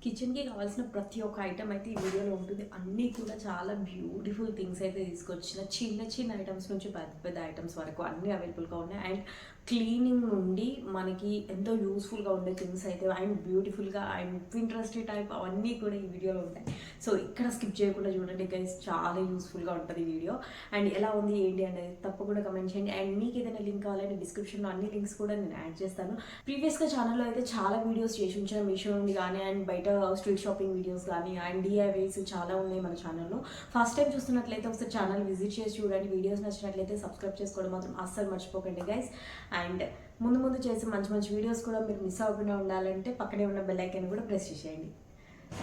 కిచెన్కి కావాల్సిన ప్రతి ఒక్క ఐటమ్ అయితే ఈ వీడియోలో ఉంటుంది. అన్నీ కూడా చాలా బ్యూటిఫుల్ థింగ్స్ అయితే తీసుకొచ్చిన, చిన్న చిన్న ఐటమ్స్ నుంచి పెద్ద పెద్ద ఐటమ్స్ వరకు అన్నీ అవైలబుల్గా ఉన్నాయి. అండ్ క్లీనింగ్ నుండి మనకి ఎంతో యూస్ఫుల్గా ఉండే థింగ్స్ అయితే అండ్ బ్యూటిఫుల్గా అండ్ ఇంట్రెస్టీ టైప్ అవన్నీ కూడా ఈ వీడియోలో ఉంటాయి. సో ఇక్కడ స్కిప్ చేయకుండా చూడండి గైస్, చాలా యూస్ఫుల్గా ఉంటుంది ఈ వీడియో. అండ్ ఎలా ఉంది ఏంటి అనేది తప్పకుండా కమెంట్ చేయండి. అండ్ మీకు ఏదైనా లింక్ కావాలంటే డిస్క్రిప్షన్లో అన్ని లింక్స్ కూడా నేను యాడ్ చేస్తాను. ప్రీవియస్గా ఛానల్లో అయితే చాలా వీడియోస్ చేసి ఉంచాను, మీషో నుండి కానీ అండ్ బయట స్ట్రీట్ షాపింగ్ వీడియోస్ కానీ అండ్ డిఐవైస్ చాలా ఉన్నాయి మన ఛానల్లో. ఫస్ట్ టైం చూస్తున్నట్లయితే ఒకసారి ఛానల్ విజిట్ చేసి చూడండి. వీడియోస్ నచ్చినట్లయితే సబ్స్క్రైబ్ చేసుకోవడం మాత్రం అస్సలు మర్చిపోకండి గైస్. అండ్ ముందు ముందు చేసే మంచి మంచి వీడియోస్ కూడా మీరు మిస్ అవ్వకుండా ఉండాలంటే పక్కనే ఉన్న బెల్ ఐకాన్ కూడా ప్రెస్ చేసేయండి.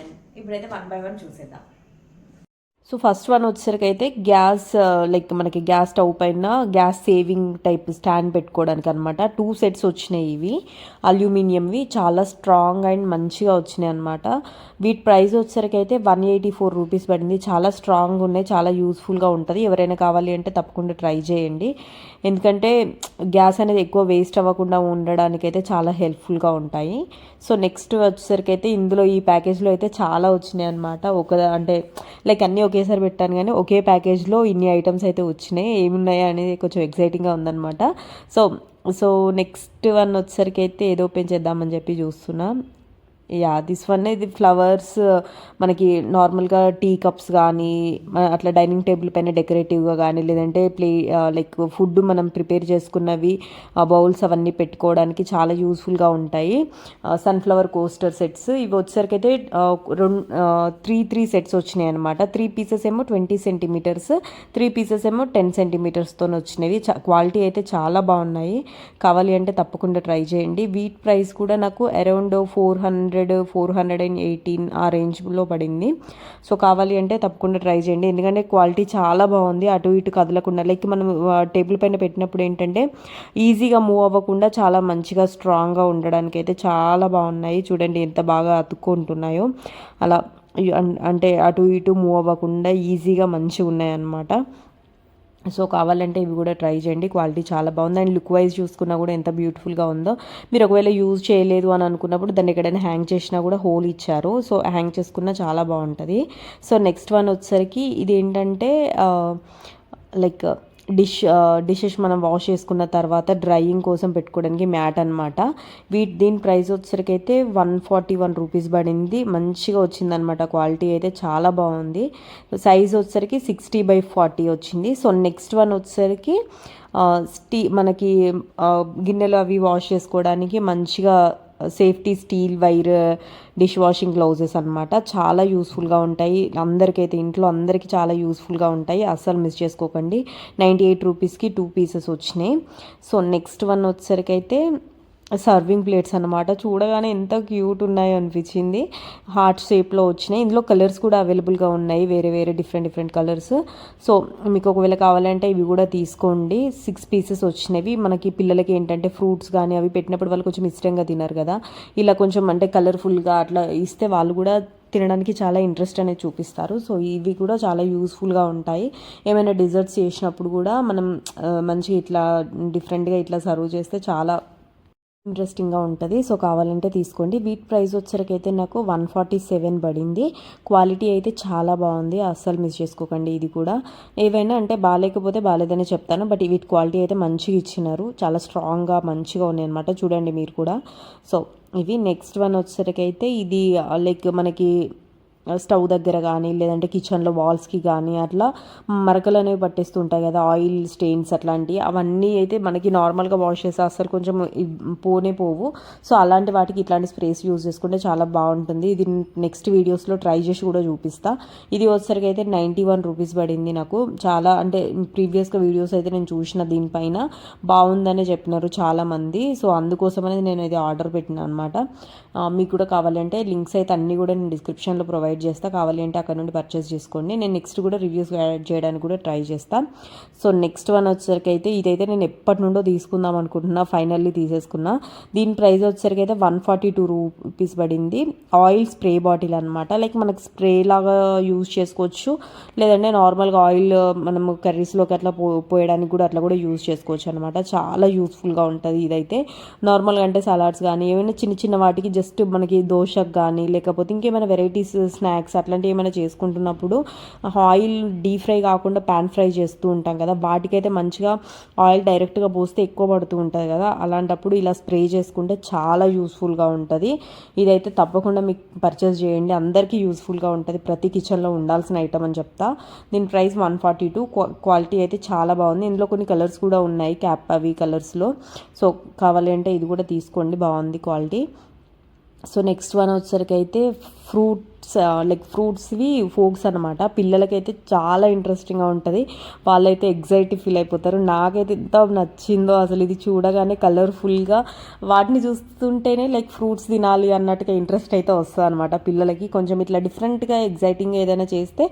అండ్ ఇప్పుడైతే 1 by 1 చూసేద్దాం. సో ఫస్ట్ వన్ వచ్చేసరికి అయితే గ్యాస్, లైక్ మనకి గ్యాస్ స్టవ్ పైన గ్యాస్ సేవింగ్ టైప్ స్టాండ్ పెట్టుకోవడానికి అనమాట. 2 సెట్స్ వచ్చినాయి. ఇవి అల్యూమినియంవి, చాలా స్ట్రాంగ్ అండ్ మంచిగా వచ్చినాయి అనమాట. వీటి ప్రైస్ వచ్చేసరికి అయితే 184 రూపీస్ పడింది. చాలా స్ట్రాంగ్ ఉన్నాయి, చాలా యూస్ఫుల్గా ఉంటుంది. ఎవరైనా కావాలి అంటే తప్పకుండా ట్రై చేయండి. ఎందుకంటే గ్యాస్ అనేది ఎక్కువ వేస్ట్ అవ్వకుండా ఉండడానికి అయితే చాలా హెల్ప్ఫుల్గా ఉంటాయి. సో నెక్స్ట్ వచ్చేసరికి అయితే ఇందులో ఈ ప్యాకేజ్లో అయితే చాలా వచ్చినాయి అనమాట. అంటే లైక్ అన్నీ ఒకేసారి పెట్టాను కానీ ఒకే ప్యాకేజ్లో ఇన్ని ఐటమ్స్ అయితే వచ్చినాయి. ఏమున్నాయా అనేది కొంచెం ఎక్సైటింగ్గా ఉందన్నమాట. సో నెక్స్ట్ వన్ వచ్చేసరికి అయితే ఏదో ఓపెన్ చేద్దామని చెప్పి చూస్తున్నా. దిస్ వన్ ఇది ఫ్లవర్స్, మనకి నార్మల్గా టీ కప్స్ కానీ అట్లా డైనింగ్ టేబుల్ పైన డెకరేటివ్గా కానీ లేదంటే లైక్ ఫుడ్ మనం ప్రిపేర్ చేసుకున్నవి బౌల్స్ అవన్నీ పెట్టుకోవడానికి చాలా యూస్ఫుల్గా ఉంటాయి. సన్ఫ్లవర్ కోస్టర్ సెట్స్ ఇవి వచ్చేసరికి అయితే 3 సెట్స్ వచ్చినాయి అనమాట. 3 పీసెస్ ఏమో 20 సెంటీమీటర్స్, 3 పీసెస్ ఏమో 10 సెంటీమీటర్స్తో వచ్చినవి. క్వాలిటీ అయితే చాలా బాగున్నాయి. కావాలి అంటే తప్పకుండా ట్రై చేయండి. వీట్ ప్రైస్ కూడా నాకు అరౌండ్ 418 ఆ రేంజ్లో పడింది. సో కావాలి అంటే తప్పకుండా ట్రై చేయండి. ఎందుకంటే క్వాలిటీ చాలా బాగుంది, అటు ఇటు కదలకుండా. లైక్ మనం టేబుల్ పైన పెట్టినప్పుడు ఏంటంటే ఈజీగా మూవ్ అవ్వకుండా చాలా మంచిగా స్ట్రాంగ్గా ఉండడానికి అయితే చాలా బాగున్నాయి. చూడండి ఎంత బాగా అతుక్కుంటున్నాయో. అలా అంటే అటు ఇటు మూవ్ అవ్వకుండా ఈజీగా మంచిగా ఉన్నాయి అన్నమాట. సో కావాలంటే ఇవి కూడా ట్రై చేయండి. క్వాలిటీ చాలా బాగుంది. అండ్ లుక్ వైజ్ చూసుకున్నా కూడా ఎంత బ్యూటిఫుల్గా ఉందో. మీరు ఒకవేళ యూజ్ చేయలేదు అని అనుకున్నప్పుడు దాన్ని ఎక్కడైనా హ్యాంగ్ చేసినా కూడా హోల్ ఇచ్చారు. సో హ్యాంగ్ చేసుకున్నా చాలా బాగుంటుంది. సో నెక్స్ట్ వన్ వచ్చేసరికి ఇది ఏంటంటే లైక్ డిషెస్ మనం వాష్ చేసుకున్న తర్వాత డ్రైయింగ్ కోసం పెట్టుకోవడానికి మ్యాట్ అనమాట. దీని ప్రైస్ వచ్చేసరికి అయితే 141 రూపీస్ పడింది. మంచిగా వచ్చిందనమాట. క్వాలిటీ అయితే చాలా బాగుంది. సైజ్ వచ్చేసరికి 60/40 వచ్చింది. సో నెక్స్ట్ వన్ వచ్చేసరికి మనకి గిన్నెలు అవి వాష్ చేసుకోవడానికి మంచిగా safety steel wire dish washing gloves అనమాట. చాలా యూస్ఫుల్గా ఉంటాయి. ఇంట్లో అందరికీ చాలా యూస్ఫుల్గా ఉంటాయి. అస్సలు మిస్ చేసుకోకండి. 98 రూపీస్కి 2 పీసెస్ వచ్చినాయి. సో నెక్స్ట్ వన్ వచ్చేసరికి అయితే సర్వింగ్ ప్లేట్స్ అనమాట. చూడగానే ఎంత క్యూట్ ఉన్నాయో అనిపించింది. హార్ట్ షేప్లో వచ్చినాయి. ఇందులో కలర్స్ కూడా అవైలబుల్గా ఉన్నాయి, వేరే వేరే డిఫరెంట్ కలర్స్. సో మీకు ఒకవేళ కావాలంటే ఇవి కూడా తీసుకోండి. 6 పీసెస్ వచ్చినవి. మనకి పిల్లలకి ఏంటంటే ఫ్రూట్స్ కానీ అవి పెట్టినప్పుడు వాళ్ళు కొంచెం ఇష్టంగా తినరు కదా, ఇలా కొంచెం అంటే కలర్ఫుల్గా అట్లా ఇస్తే వాళ్ళు కూడా తినడానికి చాలా ఇంట్రెస్ట్ అనేది చూపిస్తారు. సో ఇవి కూడా చాలా యూస్ఫుల్గా ఉంటాయి. ఏమైనా డిజర్ట్స్ చేసినప్పుడు కూడా మనం మంచిగా ఇట్లా డిఫరెంట్గా ఇట్లా సర్వ్ చేస్తే చాలా ఇంట్రెస్టింగ్గా ఉంటుంది. సో కావాలంటే తీసుకోండి. వీటి ప్రైస్ వచ్చేసరికి నాకు 147 పడింది. క్వాలిటీ అయితే చాలా బాగుంది. అస్సలు మిస్ చేసుకోకండి. ఇది కూడా ఏవైనా అంటే బాగాలేకపోతే బాగాలేదని చెప్తాను, బట్ వీటి క్వాలిటీ అయితే మంచిగా ఇచ్చినారు. చాలా స్ట్రాంగ్గా మంచిగా ఉన్నాయి అనమాట. చూడండి మీరు కూడా. సో ఇవి నెక్స్ట్ వన్ వచ్చేసరికి అయితే ఇది లైక్ మనకి స్టవ్ దగ్గర కానీ లేదంటే కిచెన్లో వాల్స్కి కానీ అట్లా మరకలు అనేవి పట్టేస్తుంటాయి కదా, ఆయిల్ స్టెయిన్స్ అట్లాంటివి. అవన్నీ అయితే మనకి నార్మల్గా వాష్ చేస్తే అసలు కొంచెం పోవు. సో అలాంటి వాటికి ఇట్లాంటి స్ప్రేస్ యూజ్ చేసుకుంటే చాలా బాగుంటుంది. ఇది నెక్స్ట్ వీడియోస్లో ట్రై చేసి కూడా చూపిస్తా. ఇది వచ్చేసరికి అయితే 91 రూపీస్ పడింది నాకు. చాలా అంటే ప్రీవియస్గా వీడియోస్ అయితే నేను చూసిన దీనిపైన బాగుందనే చెప్పినారు చాలామంది. సో అందుకోసమనేది నేను ఇది ఆర్డర్ పెట్టినా అనమాట. మీకు కూడా కావాలంటే లింక్స్ అయితే అన్నీ కూడా నేను డిస్క్రిప్షన్లో ప్రొవైడ్ ప్రొవైడ్ చేస్తా, కావాలి అంటే అక్కడ నుండి పర్చేస్ చేసుకోండి. నేను నెక్స్ట్ కూడా రివ్యూస్ యాడ్ చేయడానికి కూడా ట్రై చేస్తాను. సో నెక్స్ట్ వన్ వచ్చేసరికి అయితే ఇదైతే నేను ఎప్పటి నుండో తీసుకుందాం అనుకుంటున్నా, ఫైనల్లీ తీసేసుకున్నా. దీని ప్రైస్ వచ్చేసరికి అయితే 142 రూపీస్ పడింది. ఆయిల్ స్ప్రే బాటిల్ అనమాట, లైక్ మనకి స్ప్రే లాగా యూజ్ చేసుకోవచ్చు, లేదంటే నార్మల్గా ఆయిల్ మనము కర్రీస్లోకి అట్లా పోయడానికి కూడా అట్లా కూడా యూజ్ చేసుకోవచ్చు అనమాట. చాలా యూస్ఫుల్గా ఉంటుంది ఇదైతే. నార్మల్గా అంటే సలాడ్స్ కానీ ఏమైనా చిన్న చిన్న వాటికి జస్ట్ మనకి దోశకు కానీ లేకపోతే ఇంకేమైనా వెరైటీస్ స్నాక్స్ అట్లాంటివి ఏమైనా చేసుకుంటున్నప్పుడు ఆయిల్ డీప్ ఫ్రై కాకుండా ప్యాన్ ఫ్రై చేస్తూ ఉంటాం కదా, వాటికైతే మంచిగా ఆయిల్ డైరెక్ట్గా పోస్తే ఎక్కువ పడుతూ ఉంటుంది కదా, అలాంటప్పుడు ఇలా స్ప్రే చేసుకుంటే చాలా యూస్ఫుల్గా ఉంటుంది. ఇదైతే తప్పకుండా మీకు పర్చేస్ చేయండి, అందరికీ యూస్ఫుల్గా ఉంటుంది, ప్రతి కిచెన్లో ఉండాల్సిన ఐటమ్ అని చెప్తా. దీని ప్రైస్ 142. క్వాలిటీ అయితే చాలా బాగుంది. ఇందులో కొన్ని కలర్స్ కూడా ఉన్నాయి, క్యాప్ అవి కలర్స్లో. సో కావాలి అంటే ఇది కూడా తీసుకోండి, బాగుంది క్వాలిటీ. సో నెక్స్ట్ వన్ వచ్చేసరికి అయితే ఫ్రూట్స్వి ఫోక్స్ అనమాట. పిల్లలకైతే చాలా ఇంట్రెస్టింగ్గా ఉంటుంది, వాళ్ళైతే ఎగ్జైటివ్ ఫీల్ అయిపోతారు. నాకైతే ఎంత నచ్చిందో అసలు, ఇది చూడగానే కలర్ఫుల్గా వాటిని చూస్తుంటేనే లైక్ ఫ్రూట్స్ తినాలి అన్నట్టుగా ఇంట్రెస్ట్ అయితే వస్తుంది అనమాట పిల్లలకి. కొంచెం ఇట్లా డిఫరెంట్గా ఎగ్జైటింగ్గా ఏదైనా చేస్తే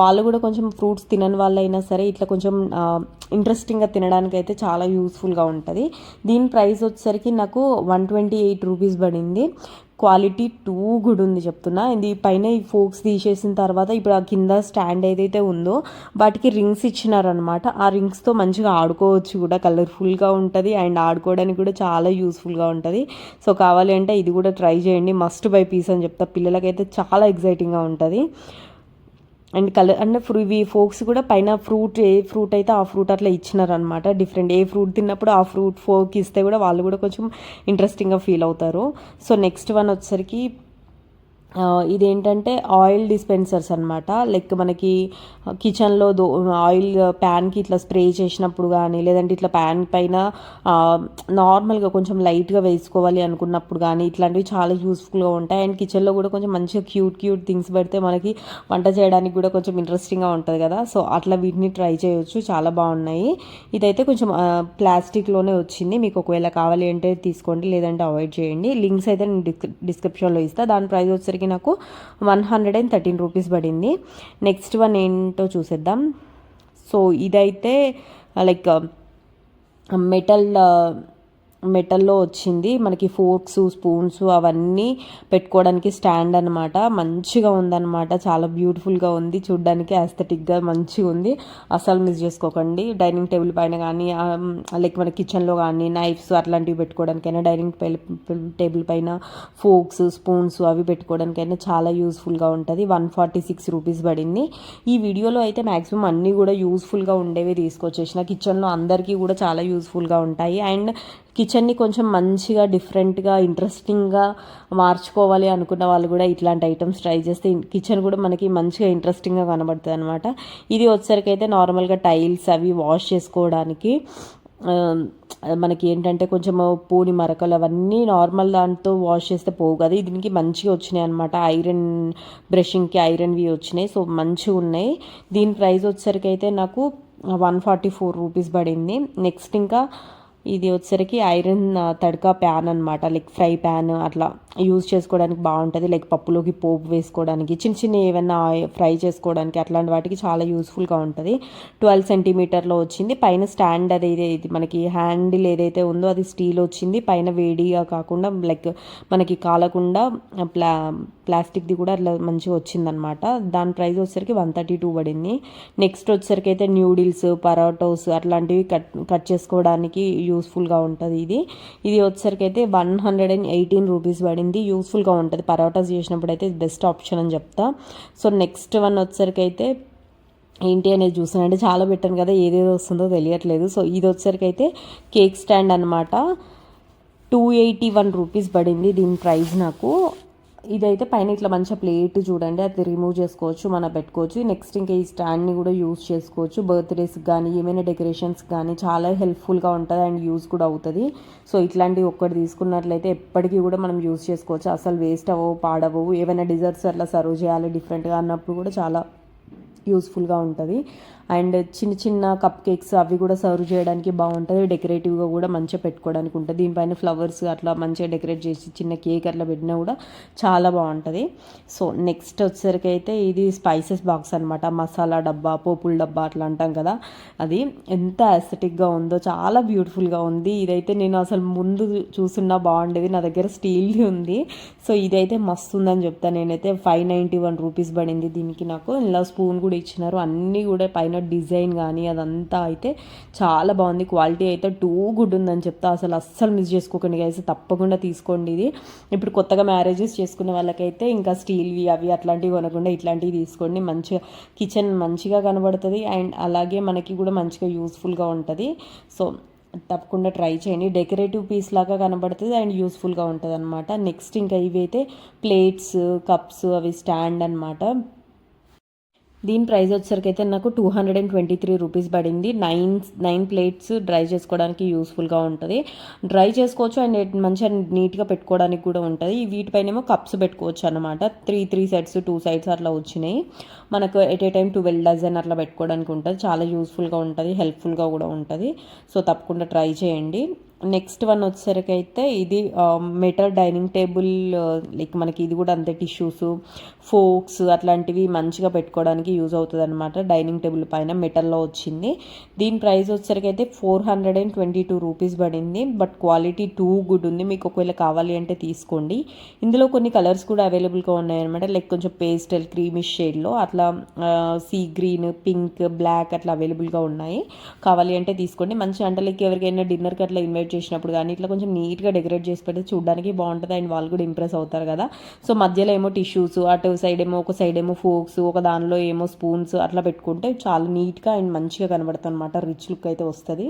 వాళ్ళు కూడా కొంచెం ఫ్రూట్స్ తినని వాళ్ళైనా సరే ఇట్లా కొంచెం ఇంట్రెస్టింగ్గా తినడానికి అయితే చాలా యూస్ఫుల్గా ఉంటుంది. దీని ప్రైస్ వచ్చేసరికి నాకు 128 రూపీస్ పడింది. క్వాలిటీ టూ గుడ్ ఉంది చెప్తున్నా. ఇది పైన ఈ ఫోక్స్ తీసేసిన తర్వాత ఇప్పుడు ఆ కింద స్టాండ్ ఏదైతే ఉందో వాటికి రింగ్స్ ఇచ్చినారనమాట. ఆ రింగ్స్తో మంచిగా ఆడుకోవచ్చు కూడా, కలర్ఫుల్గా ఉంటుంది అండ్ ఆడుకోవడానికి కూడా చాలా యూస్ఫుల్గా ఉంటుంది. సో కావాలి అంటే ఇది కూడా ట్రై చేయండి, మస్ట్ బై పీస్ అని చెప్తా. పిల్లలకైతే చాలా ఎగ్జైటింగ్గా ఉంటుంది. అండ్ కలర్ అంటే ఇవి ఫోక్స్ కూడా పైన ఏ ఫ్రూట్ అయితే ఆ ఫ్రూట్ అట్లా ఇచ్చినారనమాట. డిఫరెంట్ ఏ ఫ్రూట్ తిన్నప్పుడు ఆ ఫ్రూట్ ఫోక్ ఇస్తే కూడా వాళ్ళు కూడా కొంచెం ఇంట్రెస్టింగ్గా ఫీల్ అవుతారు. సో నెక్స్ట్ వన్ వచ్చేసరికి ఇదేంటంటే ఆయిల్ డిస్పెన్సర్స్ అనమాట. లైక్ మనకి కిచెన్లో ఆయిల్ ప్యాన్కి ఇట్లా స్ప్రే చేసినప్పుడు కానీ లేదంటే ఇట్లా ప్యాన్ పైన నార్మల్గా కొంచెం లైట్గా వేసుకోవాలి అనుకున్నప్పుడు కానీ ఇట్లాంటివి చాలా యూస్ఫుల్గా ఉంటాయి. అండ్ కిచెన్లో కూడా కొంచెం మంచిగా క్యూట్ థింగ్స్ పెడితే మనకి వంట చేయడానికి కూడా కొంచెం ఇంట్రెస్టింగ్గా ఉంటుంది కదా. సో అట్లా వీటిని ట్రై చేయొచ్చు, చాలా బాగున్నాయి. ఇదైతే కొంచెం ప్లాస్టిక్లోనే వచ్చింది, మీకు ఒకవేళ కావాలి అంటే తీసుకోండి, లేదంటే అవాయిడ్ చేయండి. లింక్స్ అయితే నేను డిస్క్రిప్షన్లో ఇస్తాను. దాని ప్రైస్ వచ్చేసరికి నాకు 113 రూపీస్ పడింది. నెక్స్ట్ వన్ ఏంటో చూసేద్దాం. సో ఇదైతే లైక్ మెటల్లో వచ్చింది మనకి. ఫోర్క్స్ స్పూన్స్ అవన్నీ పెట్టుకోవడానికి స్టాండ్ అనమాట. మంచిగా ఉందన్నమాట, చాలా బ్యూటిఫుల్గా ఉంది, చూడ్డానికి ఆస్థెటిక్గా మంచిగా ఉంది. అసలు మిస్ చేసుకోకండి. డైనింగ్ టేబుల్ పైన కానీ లైక్ మన కిచెన్లో కానీ నైఫ్స్ అట్లాంటివి పెట్టుకోవడానికైనా, డైనింగ్ టేబుల్ పైన ఫోర్క్స్ స్పూన్స్ అవి పెట్టుకోవడానికైనా చాలా యూస్ఫుల్గా ఉంటుంది. 146 రూపీస్ పడింది. ఈ వీడియోలో అయితే మ్యాక్సిమం అన్నీ కూడా యూస్ఫుల్గా ఉండేవి తీసుకొచ్చేసిన. కిచెన్లో అందరికీ కూడా చాలా యూస్ఫుల్గా ఉంటాయి. అండ్ కిచెన్ని కొంచెం మంచిగా డిఫరెంట్గా ఇంట్రెస్టింగ్గా మార్చుకోవాలి అనుకున్న వాళ్ళు కూడా ఇట్లాంటి ఐటమ్స్ ట్రై చేస్తే కిచెన్ కూడా మనకి మంచిగా ఇంట్రెస్టింగ్గా కనబడుతుంది అనమాట. ఇది వచ్చేసరికి అయితే నార్మల్గా టైల్స్ అవి వాష్ చేసుకోవడానికి మనకి ఏంటంటే కొంచెం పూని మరకలు అవన్నీ నార్మల్ దాంతో వాష్ చేస్తే పోవు కదా, దీనికి మంచిగా వచ్చినాయి అనమాట. ఐరన్ బ్రషింగ్కి ఐరన్వి వచ్చినాయి, సో మంచిగా ఉన్నాయి. దీని ప్రైస్ వచ్చేసరికి అయితే నాకు 144 రూపీస్ పడింది. నెక్స్ట్ ఇంకా ఇది వచ్చేసరికి ఐరన్ తడకా ప్యాన్ అనమాట, లైక్ ఫ్రై ప్యాన్ అట్లా యూజ్ చేసుకోవడానికి బాగుంటుంది. లైక్ పప్పులోకి పోపు వేసుకోవడానికి, చిన్న ఏమైనా ఫ్రై చేసుకోవడానికి అట్లాంటి వాటికి చాలా యూస్ఫుల్గా ఉంటుంది. 12 సెంటీమీటర్లో వచ్చింది. పైన స్టాండ్ అదైతే మనకి హ్యాండిల్ ఏదైతే ఉందో అది స్టీల్ వచ్చింది. పైన వేడిగా కాకుండా లైక్ మనకి కాలకుండా ప్లాస్టిక్ది కూడా అట్లా మంచిగా వచ్చిందనమాట. దాని ప్రైస్ వచ్చేసరికి 132 పడింది. నెక్స్ట్ వచ్చేసరికి అయితే న్యూడిల్స్ పరోటోస్ అట్లాంటివి కట్ చేసుకోవడానికి యూస్ఫుల్గా ఉంటుంది. ఇది వచ్చేసరికి అయితే 118 రూపీస్ పడింది. యూస్ఫుల్గా ఉంటుంది, పరోటాస్ చేసినప్పుడు అయితే బెస్ట్ ఆప్షన్ అని చెప్తా. సో నెక్స్ట్ వన్ వచ్చేసరికి అయితే ఏంటి అనేది చూసానంటే చాలా పెట్టాను కదా, ఏదేదో వస్తుందో తెలియట్లేదు. సో ఇది వచ్చేసరికి అయితే కేక్ స్టాండ్ అనమాట. 281 రూపీస్ పడింది దీని ప్రైస్ నాకు. ఇదైతే పైన ఇట్లా మంచిగా ప్లేట్ చూడండి, అది రిమూవ్ చేసుకోవచ్చు, మనం పెట్టుకోవచ్చు. నెక్స్ట్ ఇంకా ఈ స్టాండ్ని కూడా యూజ్ చేసుకోవచ్చు, బర్త్డేస్కి కానీ ఏమైనా డెకరేషన్స్ కానీ చాలా హెల్ప్ఫుల్గా ఉంటుంది అండ్ యూజ్ కూడా అవుతుంది. సో ఇట్లాంటివి ఒక్కటి తీసుకున్నట్లయితే ఎప్పటికీ కూడా మనం యూజ్ చేసుకోవచ్చు, అసలు వేస్ట్ అవ్వవు పాడవవు. ఏమైనా డిజర్ట్స్ అట్లా సర్వ్ చేయాలి డిఫరెంట్గా అన్నప్పుడు కూడా చాలా యూస్ఫుల్గా ఉంటుంది. అండ్ చిన్న చిన్న కప్ కేక్స్ అవి కూడా సర్వ్ చేయడానికి బాగుంటుంది, డెకరేటివ్గా కూడా మంచిగా పెట్టుకోవడానికి ఉంటుంది. దీనిపైన ఫ్లవర్స్ అట్లా మంచిగా డెకరేట్ చేసి చిన్న కేక్ అట్లా పెట్టినా కూడా చాలా బాగుంటుంది. సో నెక్స్ట్ వచ్చేసరికి అయితే ఇది స్పైసెస్ బాక్స్ అనమాట, మసాలా డబ్బా, పోపుల డబ్బా అట్లా అంటాం కదా, అది ఎంత ఎస్థెటిక్గా ఉందో, చాలా బ్యూటిఫుల్గా ఉంది. ఇదైతే నేను అసలు ముందు చూసున్నా బాగుండేది, నా దగ్గర స్టీల్ది ఉంది. సో ఇదైతే మస్తు ఉందని చెప్తాను నేనైతే. 591 రూపీస్ పడింది దీనికి నాకు. ఇలా స్పూన్ కూడా ఇచ్చినారు, అన్నీ కూడా పైన డిజైన్ కానీ అదంతా అయితే చాలా బాగుంది. క్వాలిటీ అయితే టూ గుడ్ ఉందని చెప్తా, అస్సలు మిస్ చేసుకోకండి గైస్, తప్పకుండా తీసుకోండి. ఇది ఇప్పుడు కొత్తగా మ్యారేజెస్ చేసుకునే వాళ్ళకైతే ఇంకా స్టీల్వి అవి అట్లాంటివి కొనకుండా ఇట్లాంటివి తీసుకోండి. మంచిగా కిచెన్ మంచిగా కనబడుతుంది అండ్ అలాగే మనకి కూడా మంచిగా యూస్ఫుల్గా ఉంటుంది. సో తప్పకుండా ట్రై చేయండి. డెకరేటివ్ పీస్ లాగా కనబడుతుంది అండ్ యూస్ఫుల్గా ఉంటుంది అనమాట. నెక్స్ట్ ఇంకా ఇవైతే ప్లేట్స్, కప్స్, అవి స్టాండ్ అనమాట. దీని ప్రైస్ వచ్చేసరికి అయితే నాకు 223 రూపీస్ పడింది. 9 ప్లేట్స్ డ్రై చేసుకోవడానికి యూస్ఫుల్గా ఉంటుంది, డ్రై చేసుకోవచ్చు అండ్ మంచిగా నీట్గా పెట్టుకోవడానికి కూడా ఉంటుంది. వీటిపైనేమో కప్స్ పెట్టుకోవచ్చు అనమాట. 3 సెట్స్ 2 సైడ్స్ అట్లా వచ్చినాయి మనకు. ఎట్ ఏ టైం 12 డజన్ అట్లా పెట్టుకోవడానికి ఉంటుంది. చాలా యూస్ఫుల్గా ఉంటుంది, హెల్ప్ఫుల్గా కూడా ఉంటుంది. సో తప్పకుండా ట్రై చేయండి. నెక్స్ట్ వన్ వచ్చేసరికి అయితే ఇది మెటల్ డైనింగ్ టేబుల్, లైక్ మనకి ఇది కూడా అంతే, టిష్యూస్, ఫోక్స్ అట్లాంటివి మంచిగా పెట్టుకోవడానికి యూజ్ అవుతుంది అనమాట. డైనింగ్ టేబుల్ పైన మెటల్లో వచ్చింది. దీని ప్రైస్ వచ్చేసరికి అయితే 422 రూపీస్ పడింది. బట్ క్వాలిటీ టూ గుడ్ ఉంది, మీకు ఒకవేళ కావాలి అంటే తీసుకోండి. ఇందులో కొన్ని కలర్స్ కూడా అవైలబుల్గా ఉన్నాయన్నమాట, లైక్ కొంచెం పేస్టల్ క్రీమిష్ షేడ్లో అట్లా, సీ గ్రీన్, పింక్, బ్లాక్ అట్లా అవైలబుల్గా ఉన్నాయి. కావాలి అంటే తీసుకోండి. మంచిగా అంటే లైక్ ఎవరికైనా డిన్నర్కి అట్లా ఇన్వైట్ చేసినప్పుడు కానీ ఇట్లా కొంచెం నీట్గా డెకరేట్ చేసి పెడితే చూడడానికి బాగుంటుంది అండ్ వాళ్ళు కూడా ఇంప్రెస్ అవుతారు కదా. సో మధ్యలో ఏమో టిష్యూస్, అటు సైడ్ ఏమో ఒక సైడ్ ఏమో ఫోక్స్, ఒక దానిలో ఏమో స్పూన్స్ అట్లా పెట్టుకుంటే చాలా నీట్గా అండ్ మంచిగా కనబడుతుంది అనమాట, రిచ్ లుక్ అయితే వస్తుంది.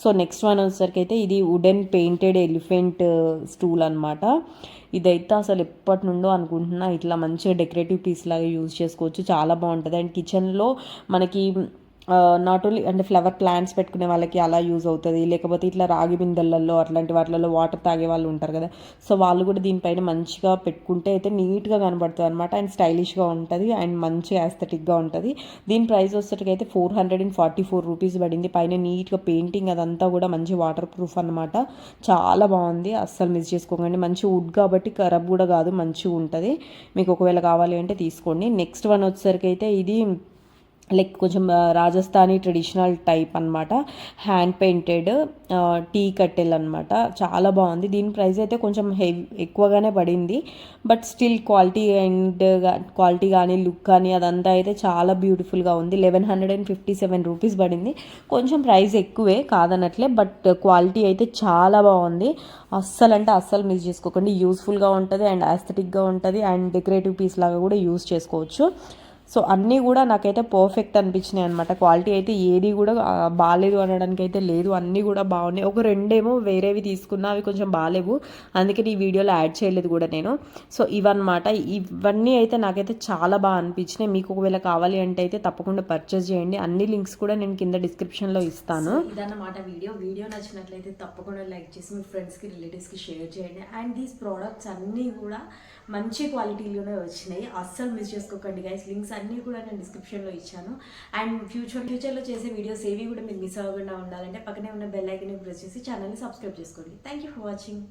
సో నెక్స్ట్ వన్ వచ్చేసరికి అయితే ఇది వుడెన్ పెయింటెడ్ ఎలిఫెంట్ స్టూల్ అనమాట. ఇదైతే అసలు ఎప్పటి నుండో అనుకుంటున్నా, ఇట్లా మంచిగా డెకరేటివ్ పీస్ లాగా యూజ్ చేసుకోవచ్చు, చాలా బాగుంటుంది. అండ్ కిచెన్లో మనకి నాట్ ఓన్లీ అంటే ఫ్లవర్ ప్లాంట్స్ పెట్టుకునే వాళ్ళకి అలా యూజ్ అవుతుంది, లేకపోతే ఇట్లా రాగి బిందెలలో అట్లాంటి వాటిలలో వాటర్ తాగే వాళ్ళు ఉంటారు కదా, సో వాళ్ళు కూడా దీనిపైన మంచిగా పెట్టుకుంటే అయితే నీట్గా కనబడుతుంది అనమాట అండ్ స్టైలిష్గా ఉంటుంది అండ్ మంచిగా యాస్థెటిక్గా ఉంటుంది. దీని ప్రైస్ వచ్చేటికైతే 444 రూపీస్ పడింది. పైన నీట్గా పెయింటింగ్ అదంతా కూడా మంచి వాటర్ ప్రూఫ్ అనమాట, చాలా బాగుంది, అస్సలు మిస్ చేసుకోకండి. మంచి వుడ్ కాబట్టి ఖరాబ్ కూడా కాదు, మంచిగా ఉంటుంది. మీకు ఒకవేళ కావాలి అంటే తీసుకోండి. నెక్స్ట్ వన్ వచ్చేసరికి అయితే ఇది లైక్ కొంచెం రాజస్థానీ ట్రెడిషనల్ టైప్ అనమాట, హ్యాండ్ పెయింటెడ్ టీ కట్టెల్ అనమాట, చాలా బాగుంది. దీని ప్రైస్ అయితే కొంచెం ఎక్కువగానే పడింది, బట్ స్టిల్ క్వాలిటీ కానీ లుక్ కానీ అదంతా అయితే చాలా బ్యూటిఫుల్గా ఉంది. 1157 రూపీస్ పడింది. కొంచెం ప్రైస్ ఎక్కువే కాదనట్లే, బట్ క్వాలిటీ అయితే చాలా బాగుంది. అస్సలు మిస్ చేసుకోకండి, యూస్ఫుల్గా ఉంటుంది అండ్ ఆస్థెటిక్గా ఉంటుంది అండ్ డెకరేటివ్ పీస్ లాగా కూడా యూస్ చేసుకోవచ్చు. సో అన్నీ కూడా నాకైతే పర్ఫెక్ట్ అనిపించినాయి అనమాట. క్వాలిటీ అయితే ఏది కూడా బాగాలేదు అనడానికి అయితే లేదు, అన్నీ కూడా బాగున్నాయి. ఒక రెండేమో వేరేవి తీసుకున్నా, అవి కొంచెం బాగాలేవు, అందుకని ఈ వీడియోలో యాడ్ చేయలేదు కూడా నేను. సో ఇవన్నీ అయితే నాకైతే చాలా బాగా అనిపించినాయి. మీకు ఒకవేళ కావాలి అంటే అయితే తప్పకుండా పర్చేస్ చేయండి. అన్ని లింక్స్ కూడా నేను కింద డిస్క్రిప్షన్లో ఇస్తాను. ఇదన్నమాట వీడియో నచ్చినట్లయితే తప్పకుండా లైక్ చేసి మీ ఫ్రెండ్స్కి, రిలేటివ్స్కి షేర్ చేయండి. అండ్ దీస్ ప్రోడక్ట్స్ అన్నీ కూడా మంచి క్వాలిటీలోనే వచ్చినాయి, అస్సలు మిస్ చేసుకోకండి గైస్. లింక్స్ అన్నీ కూడా నేను డిస్క్రిప్షన్లో ఇచ్చాను. అండ్ ఫ్యూచర్లో చేసే వీడియోస్ ఏవి కూడా మీరు మిస్ అవ్వకుండా ఉండాలంటే పక్కనే ఉన్న బెల్ ఐకాన్ని ప్రెస్ చేసి ఛానల్ని సబ్స్క్రైబ్ చేసుకోండి. Thank you for watching.